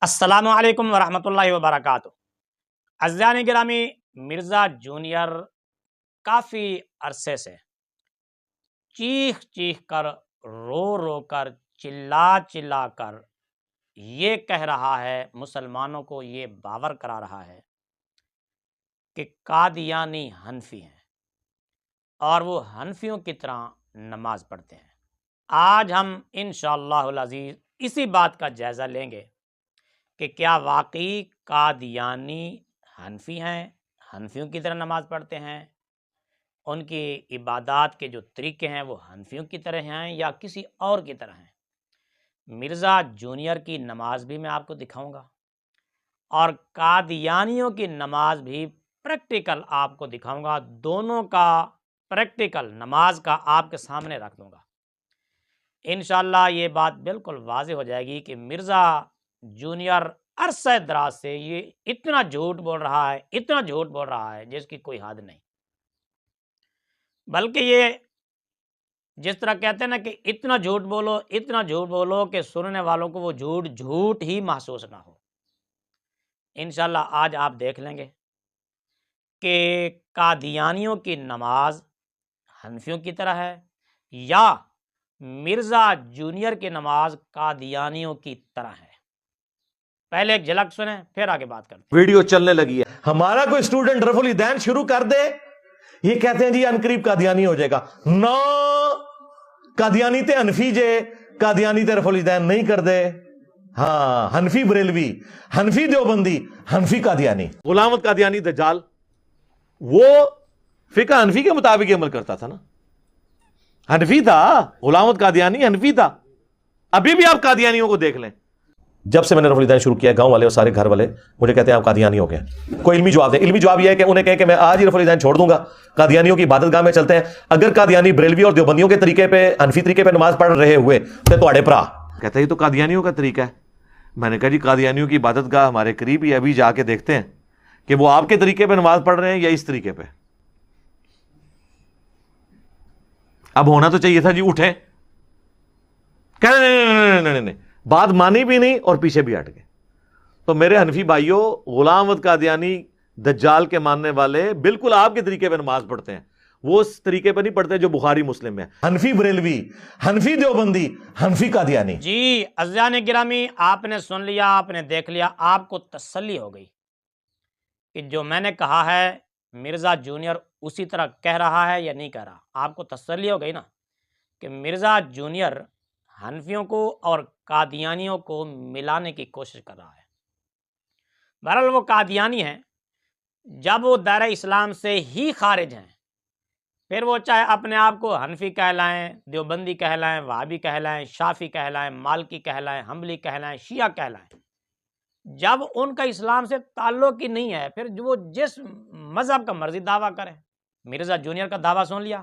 السلام علیکم ورحمۃ اللہ وبرکاتہ۔ عزیزان گرامی، مرزا جونیئر کافی عرصے سے چیخ چیخ کر، رو رو کر، چلا چلا کر یہ کہہ رہا ہے، مسلمانوں کو یہ باور کرا رہا ہے کہ قادیانی حنفی ہیں اور وہ حنفیوں کی طرح نماز پڑھتے ہیں۔ آج ہم انشاءاللہ العزیز اسی بات کا جائزہ لیں گے کہ کیا واقعی قادیانی حنفی ہیں، حنفیوں کی طرح نماز پڑھتے ہیں، ان کی عبادات کے جو طریقے ہیں وہ حنفیوں کی طرح ہیں یا کسی اور کی طرح ہیں۔ مرزا جونیئر کی نماز بھی میں آپ کو دکھاؤں گا اور قادیانیوں کی نماز بھی پریکٹیکل آپ کو دکھاؤں گا، دونوں کا پریکٹیکل نماز کا آپ کے سامنے رکھ دوں گا۔ انشاءاللہ یہ بات بالکل واضح ہو جائے گی کہ مرزا جونیئر عرصہ دراز سے یہ اتنا جھوٹ بول رہا ہے، اتنا جھوٹ بول رہا ہے جس کی کوئی حد نہیں، بلکہ یہ جس طرح کہتے ہیں نا کہ اتنا جھوٹ بولو، اتنا جھوٹ بولو کہ سننے والوں کو وہ جھوٹ جھوٹ ہی محسوس نہ ہو۔ انشاءاللہ آج آپ دیکھ لیں گے کہ قادیانیوں کی نماز حنفیوں کی طرح ہے یا مرزا جونیئر کی نماز قادیانیوں کی طرح ہے۔ پہلے ایک جھلک سنیں پھر آگے بات کرتے ہیں۔ ویڈیو چلنے لگی ہے، ہمارا کوئی اسٹوڈنٹ رفع الیدین شروع کر دے، یہ کہتے ہیں جی انقریب قادیانی ہو جائے گا۔ نو قادیانی تے حنفی جے، قادیانی تے رفع الیدین نہیں کر دے۔ ہاں، حنفی بریلوی، حنفی دیوبندی، حنفی قادیانی۔ غلام احمد قادیانی دجال وہ فقہ حنفی کے مطابق عمل کرتا تھا نا، حنفی تھا۔ غلام احمد قادیانی حنفی تھا۔ ابھی بھی آپ قادیانیوں کو دیکھ لیں، جب سے میں نے رفع الیدین شروع کیا، گاؤں والے اور سارے گھر والے مجھے کہتے ہیں آپ قادیانی ہو گئے۔ کوئی علمی جواب دیں۔ علمی جواب یہ ہے کہ انہیں کہیں کہ میں آج ہی رفع الیدین چھوڑ دوں گا، قادیانیوں کی عبادت گاہ میں چلتے ہیں۔ اگر قادیانی بریلوی اور دیوبندیوں کے طریقے پہ، حنفی طریقے پہ نماز پڑھ رہے ہوئے تو تواڈے پرا کہتا ہے یہ تو قادیانیوں کا طریقہ ہے۔ میں نے کہا جی قادیانیوں کی عبادت گاہ ہمارے قریب ہی، ابھی جا کے دیکھتے ہیں کہ وہ آپ کے طریقے پہ نماز پڑھ رہے ہیں یا اس طریقے پہ۔ اب ہونا تو چاہیے تھا جی اٹھیں، کہہ نہیں، بات مانی بھی نہیں اور پیچھے بھی ہٹ گئے۔ تو میرے حنفی بھائیوں، غلام احمد قادیانی دجال کے ماننے والے بالکل آپ کے طریقے پہ نماز پڑھتے ہیں، وہ اس طریقے پہ نہیں پڑھتے جو بخاری مسلم میں۔ حنفی بریلوی، حنفی دیوبندی، حنفی قادیانی۔ جی عزیزان گرامی، آپ نے سن لیا، آپ نے دیکھ لیا، آپ کو تسلی ہو گئی کہ جو میں نے کہا ہے مرزا جونیئر اسی طرح کہہ رہا ہے یا نہیں کہہ رہا۔ آپ کو تسلی ہو گئی نا کہ مرزا جونیئر حنفیوں کو اور قادیانیوں کو ملانے کی کوشش کر رہا ہے۔ بہرحال وہ قادیانی ہیں، جب وہ دائرہ اسلام سے ہی خارج ہیں، پھر وہ چاہے اپنے آپ کو حنفی کہلائیں، دیوبندی کہلائیں، وہابی کہلائیں، شافی کہلائیں، مالکی کہلائیں، حنبلی کہلائیں، شیعہ کہلائیں، جب ان کا اسلام سے تعلق ہی نہیں ہے، پھر وہ جس مذہب کا مرضی دعویٰ کریں۔ مرزا جونیئر کا دعویٰ سن لیا۔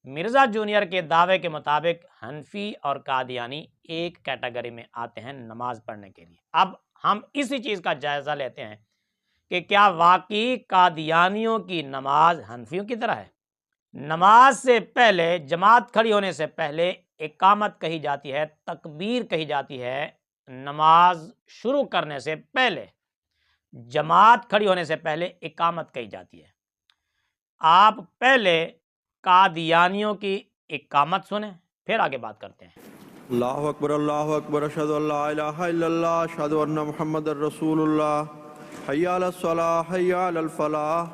مرزا جونیئر کے دعوے کے مطابق حنفی اور قادیانی ایک کیٹیگری میں آتے ہیں نماز پڑھنے کے لیے۔ اب ہم اسی چیز کا جائزہ لیتے ہیں کہ کیا واقعی قادیانیوں کی نماز حنفیوں کی طرح ہے؟ نماز سے پہلے، جماعت کھڑی ہونے سے پہلے اقامت کہی جاتی ہے، تکبیر کہی جاتی ہے۔ نماز شروع کرنے سے پہلے، جماعت کھڑی ہونے سے پہلے اقامت کہی جاتی ہے۔ آپ پہلے قادیانیوں کی اقامت سنیں پھر آگے بات کرتے ہیں۔ اللہ اکبر، اللہ اکبر، اشہد ان لا الہ الا اللہ، اشہد ان محمد رسول اللہ، حی علی الصلاۃ، حی علی الفلاح،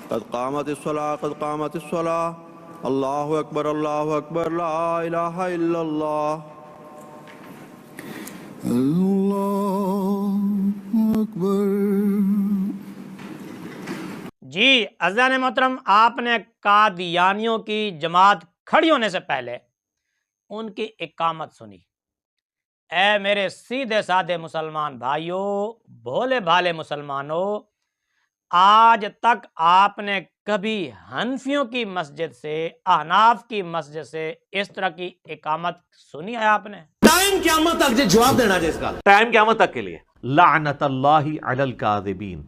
قد قامت الصلاۃ، قد قامت الصلاۃ، اللہ اکبر، اللہ اکبر، لا الہ الا اللہ، اللہ اکبر۔ جی عزیزان محترم، آپ نے قادیانیوں کی جماعت کھڑی ہونے سے پہلے ان کی اقامت سنی۔ اے میرے سیدھے سادے مسلمان بھائیوں، بھولے بھالے مسلمانوں، آج تک آپ نے کبھی حنفیوں کی مسجد سے، احناف کی مسجد سے اس طرح کی اقامت سنی ہے آپ نے؟ ٹائم قیامت تک جو جواب دینا جائے اس کا، ٹائم قیامت تک کے لیے۔ لعنت اللہ علی الکاذبین،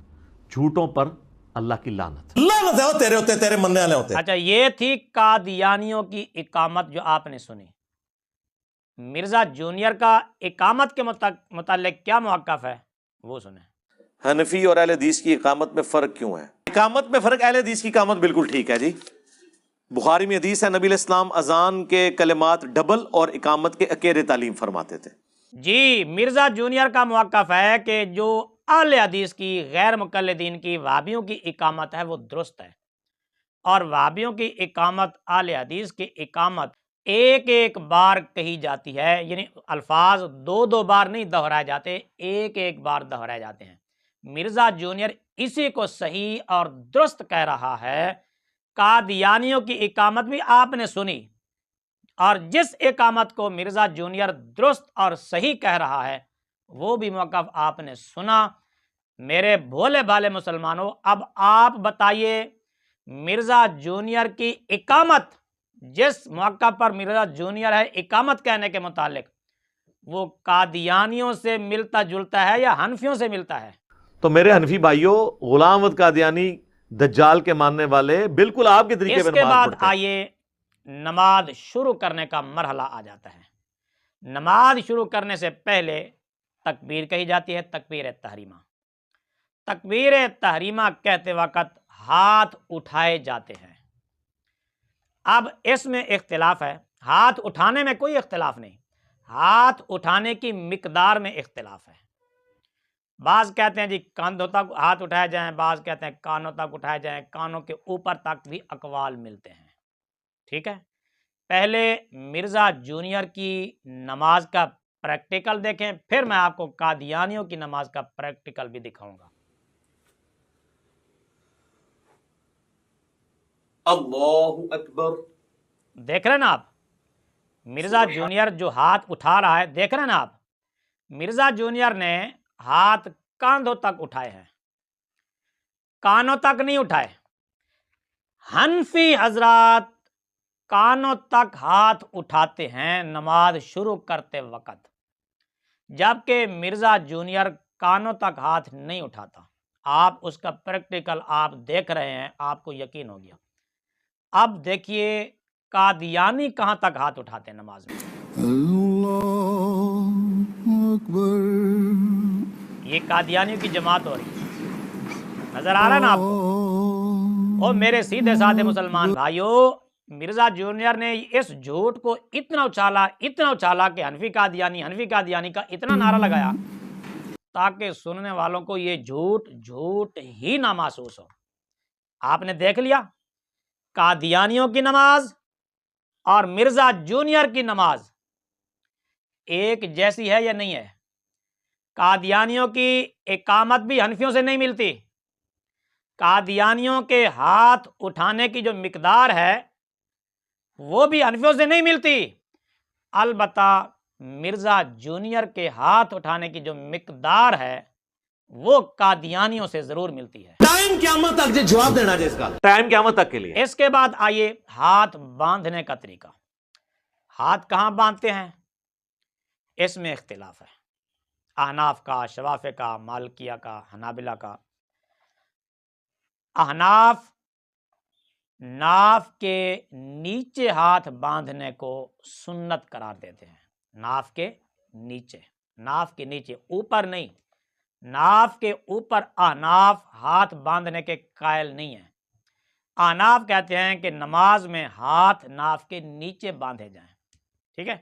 جھوٹوں پر اللہ کی لعنت۔ لعنت ہے وہ تیرے ہوتے، تیرے مننے والے ہوتے۔ اچھا، یہ تھی قادیانیوں کی اقامت جو آپ نے سنی۔ مرزا جونیئر کا اقامت کے متعلق کیا موقف ہے؟ وہ سنیں۔ حنفی اور اہل حدیث کی اقامت میں فرق کیوں ہے؟ اقامت میں فرق، اہل حدیث کی اقامت بالکل ٹھیک ہے جی۔ بخاری میں حدیث ہے، نبی علیہ السلام اذان کے کلمات ڈبل اور اقامت کے اکیرے تعلیم فرماتے تھے۔ جی، مرزا جونیئر کا موقف ہے کہ جو اہل حدیث کی، غیر مقلدین کی، وہابیوں کی اقامت ہے وہ درست ہے، اور وہابیوں کی اقامت، اہل حدیث کی اقامت ایک ایک بار کہی جاتی ہے، یعنی الفاظ دو دو بار نہیں دہرائے جاتے، ایک ایک بار دہرائے جاتے ہیں۔ مرزا جونیئر اسی کو صحیح اور درست کہہ رہا ہے۔ قادیانیوں کی اقامت بھی آپ نے سنی، اور جس اقامت کو مرزا جونیئر درست اور صحیح کہہ رہا ہے وہ بھی موقف آپ نے سنا۔ میرے بھولے بھالے مسلمانوں، اب آپ بتائیے، مرزا جونیئر کی اقامت، جس موقع پر مرزا جونیئر ہے اقامت کہنے کے متعلق، وہ قادیانیوں سے ملتا جلتا ہے یا حنفیوں سے ملتا ہے؟ تو میرے حنفی بھائیوں، غلام احمد قادیانی دجال کے ماننے والے بالکل آپ کے طریقے اس پہ کے نماز بعد پڑھتے ہیں۔ آئیے، نماز شروع کرنے کا مرحلہ آ جاتا ہے۔ نماز شروع کرنے سے پہلے تکبیر کہی جاتی ہے، تکبیر تحریمہ۔ تکبیر تحریمہ کہتے وقت ہاتھ اٹھائے جاتے ہیں۔ اب اس میں اختلاف ہے، ہاتھ اٹھانے میں کوئی اختلاف نہیں، ہاتھ اٹھانے کی مقدار میں اختلاف ہے۔ بعض کہتے ہیں جی کاندھوں تک ہاتھ اٹھائے جائیں، بعض کہتے ہیں کانوں تک اٹھائے جائیں، کانوں کے اوپر تک بھی اقوال ملتے ہیں۔ ٹھیک ہے، پہلے مرزا جونیئر کی نماز کا پریکٹیکل دیکھیں، پھر میں آپ کو قادیانیوں کی نماز کا پریکٹیکل بھی دکھاؤں گا۔ اللہ اکبر، دیکھ رہے ہیں نا آپ، مرزا جونیئر جو ہاتھ اٹھا رہا ہے، دیکھ رہے ہیں نا آپ، مرزا جونیئر نے ہاتھ کاندھوں تک اٹھائے ہیں، کانوں تک نہیں اٹھائے۔ حنفی حضرات کانوں تک ہاتھ اٹھاتے ہیں نماز شروع کرتے وقت، جبکہ مرزا جونیئر کانوں تک ہاتھ نہیں اٹھاتا۔ آپ اس کا پریکٹیکل آپ دیکھ رہے ہیں، آپ کو یقین ہو گیا۔ اب دیکھیے قادیانی کہاں تک ہاتھ اٹھاتے ہیں نماز میں۔ اللہ اکبر، یہ قادیانیوں کی جماعت ہو رہی ہے، نظر آ رہا ہے نا آپ کو؟ اور میرے سیدھے سادھے مسلمان بھائیوں، مرزا جونیئر نے اس جھوٹ کو اتنا اچھالا کہ حنفی قادیانی کا اتنا نعرہ لگایا تاکہ سننے والوں کو یہ جھوٹ ہی نہ محسوس ہو۔ آپ نے دیکھ لیا، قادیانیوں کی نماز اور مرزا جونیئر کی نماز ایک جیسی ہے یا نہیں ہے؟ قادیانیوں کی اقامت بھی حنفیوں سے نہیں ملتی، قادیانیوں کے ہاتھ اٹھانے کی جو مقدار ہے وہ بھی حنفیوں سے نہیں ملتی، البتہ مرزا جونیئر کے ہاتھ اٹھانے کی جو مقدار ہے وہ قادیانیوں سے ضرور ملتی ہے۔ ٹائم قیامت تک جو جواب دینا جس کا، ٹائم قیامت تک کے لیے۔ اس کے بعد آئیے ہاتھ باندھنے کا طریقہ۔ ہاتھ کہاں باندھتے ہیں اس میں اختلاف ہے، احناف کا، شوافع کا، مالکیہ کا، حنابلہ کا۔ احناف ناف کے نیچے ہاتھ باندھنے کو سنت قرار دیتے ہیں، ناف کے نیچے، اوپر نہیں۔ ناف کے اوپر احناف ہاتھ باندھنے کے قائل نہیں ہیں۔ احناف کہتے ہیں کہ نماز میں ہاتھ ناف کے نیچے باندھے جائیں۔ ٹھیک ہے،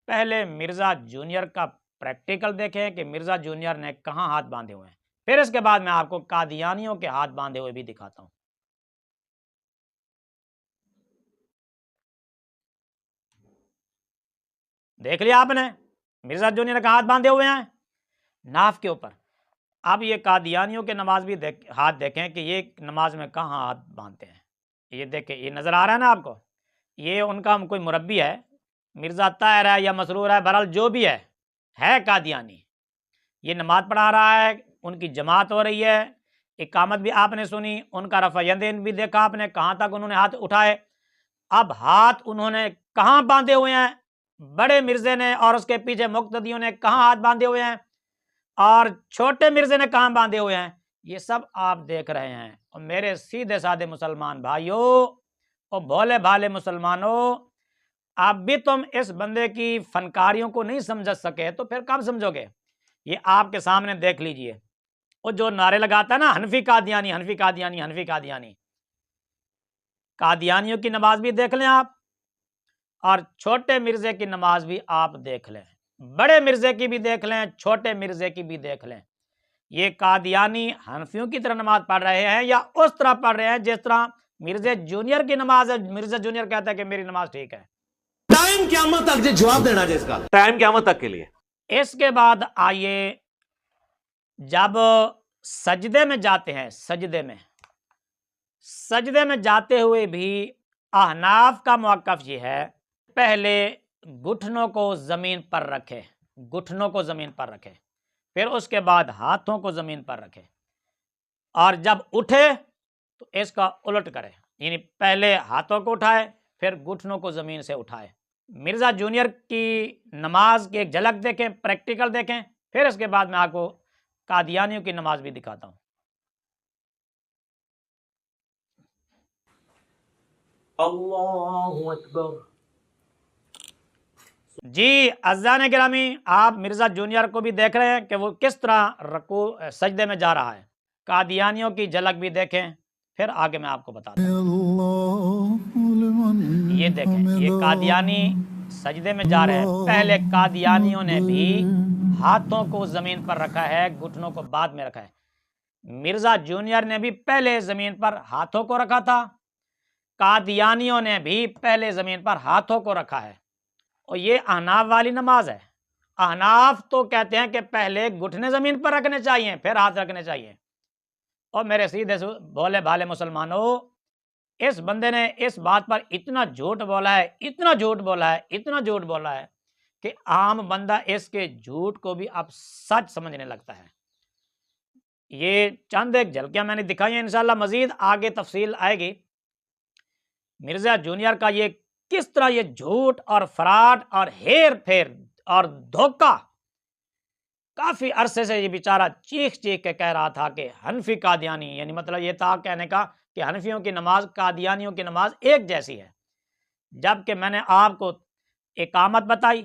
پہلے مرزا جونیئر کا پریکٹیکل دیکھیں کہ مرزا جونیئر نے کہاں ہاتھ باندھے ہوئے ہیں، پھر اس کے بعد میں آپ کو قادیانیوں کے ہاتھ باندھے ہوئے بھی دکھاتا ہوں۔ دیکھ لیا آپ نے، مرزا جونیئر کا ہاتھ باندھے ہوئے ہیں ناف کے اوپر۔ اب یہ قادیانیوں کے نماز بھی ہاتھ دیکھیں کہ یہ نماز میں کہاں ہاتھ باندھتے ہیں۔ یہ دیکھیں، یہ نظر آ رہا ہے نا آپ کو، یہ ان کا کوئی مربی ہے، مرزا طاہر ہے یا مسرور ہے، بہرحال جو بھی ہے قادیانی، یہ نماز پڑھا رہا ہے، ان کی جماعت ہو رہی ہے، اقامت بھی آپ نے سنی، ان کا رفع یدین بھی دیکھا آپ نے، کہاں تک انہوں نے ہاتھ اٹھائے۔ اب ہاتھ انہوں نے کہاں باندھے ہوئے ہیں، بڑے مرزے نے اور اس کے پیچھے مقتدیوں نے کہاں ہاتھ باندھے ہوئے ہیں، اور چھوٹے مرزے نے کہاں باندھے ہوئے ہیں، یہ سب آپ دیکھ رہے ہیں۔ اور میرے سیدھے سادے مسلمان بھائیوں اور بھولے بھالے مسلمانوں، اب بھی تم اس بندے کی فنکاریوں کو نہیں سمجھ سکے تو پھر کب سمجھو گے؟ یہ آپ کے سامنے دیکھ لیجئے، وہ جو نعرے لگاتا ہے نا حنفی قادیانی، حنفی قادیانی، حنفی قادیانی، قادیانیوں کی نماز بھی دیکھ لیں آپ، اور چھوٹے مرزے کی نماز بھی آپ دیکھ لیں، بڑے مرزے کی بھی دیکھ لیں، چھوٹے مرزے کی بھی دیکھ لیں، یہ قادیانی حنفیوں کی طرح نماز پڑھ رہے ہیں یا اس طرح پڑھ رہے ہیں جس طرح مرزا جونیئر کی نماز ہے؟ مرزا جونیئر کہتا ہے کہ میری نماز ٹھیک ہے۔ ٹائم قیامت تک جواب دینا جس کا ٹائم قیامت تک کے لیے۔ اس کے بعد آئیے، جب سجدے میں جاتے ہیں، سجدے میں جاتے ہوئے بھی احناف کا موقف یہ ہے، پہلے گھٹنوں کو زمین پر رکھے، گھٹنوں کو زمین پر رکھے، پھر اس کے بعد ہاتھوں کو زمین پر رکھے، اور جب اٹھے تو اس کا الٹ کرے، یعنی پہلے ہاتھوں کو اٹھائے پھر گھٹنوں کو زمین سے اٹھائے۔ مرزا جونیئر کی نماز کی ایک جھلک دیکھیں، پریکٹیکل دیکھیں، پھر اس کے بعد میں آپ کو قادیانیوں کی نماز بھی دکھاتا ہوں۔ اللہ اکبر۔ جی اذان گرامی، آپ مرزا جونیئر کو بھی دیکھ رہے ہیں کہ وہ کس طرح رکوع سجدے میں جا رہا ہے، قادیانیوں کی جھلک بھی دیکھیں، پھر آگے میں آپ کو بتاتا ہوں۔ یہ دیکھیں، یہ قادیانی سجدے میں جا رہے ہیں، پہلے قادیانیوں نے بھی ہاتھوں کو زمین پر رکھا ہے، گھٹنوں کو بعد میں رکھا ہے۔ مرزا جونیئر نے بھی پہلے زمین پر ہاتھوں کو رکھا تھا، قادیانیوں نے بھی پہلے زمین پر ہاتھوں کو رکھا ہے، اور یہ احناف والی نماز ہے۔ احناف تو کہتے ہیں کہ پہلے گھٹنے زمین پر رکھنے چاہیے پھر ہاتھ رکھنے چاہیے۔ اور میرے سیدھے بولے بھالے مسلمانوں، اس بندے نے اس بات پر اتنا جھوٹ بولا ہے، اتنا جھوٹ بولا ہے، اتنا جھوٹ بولا ہے کہ عام بندہ اس کے جھوٹ کو بھی اب سچ سمجھنے لگتا ہے۔ یہ چند ایک جھلکیاں میں نے دکھائی ہیں، انشاءاللہ مزید آگے تفصیل آئے گی۔ مرزا جونیئر کا یہ کس طرح یہ جھوٹ اور فراڈ اور ہیر پھیر اور دھوکہ، کافی عرصے سے یہ بیچارہ چیخ چیخ کے کہہ رہا تھا کہ حنفی قادیانی، یعنی مطلب یہ تھا کہنے کا کہ حنفیوں کی نماز قادیانیوں کی نماز ایک جیسی ہے، جبکہ میں نے آپ کو اقامت بتائی،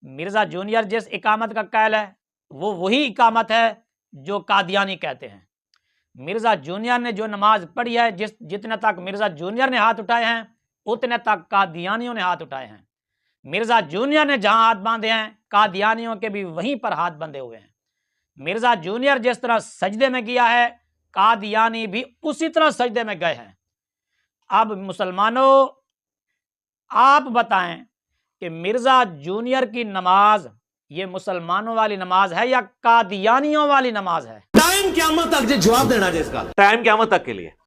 مرزا جونیئر جس اقامت کا قائل ہے وہ وہی اقامت ہے جو قادیانی کہتے ہیں۔ مرزا جونیئر نے جو نماز پڑھی ہے، جتنے تک مرزا جونیئر نے ہاتھ اٹھائے ہیں اتنے تک قادیانیوں نے ہاتھ اٹھائے ہیں۔ مرزا جونیئر نے جہاں ہاتھ باندھے ہیں قادیانیوں کے بھی وہیں پر ہاتھ بندھے ہوئے ہیں۔ مرزا جونیئر جس طرح سجدے میں گیا ہے، قادیانی بھی اسی طرح سجدے میں گئے ہیں۔ اب مسلمانوں آپ بتائیں کہ مرزا جونیئر کی نماز یہ مسلمانوں والی نماز ہے یا قادیانیوں والی نماز ہے؟ ٹائم قیامت تک جواب دینا جس کا ٹائم قیامت تک کے لیے۔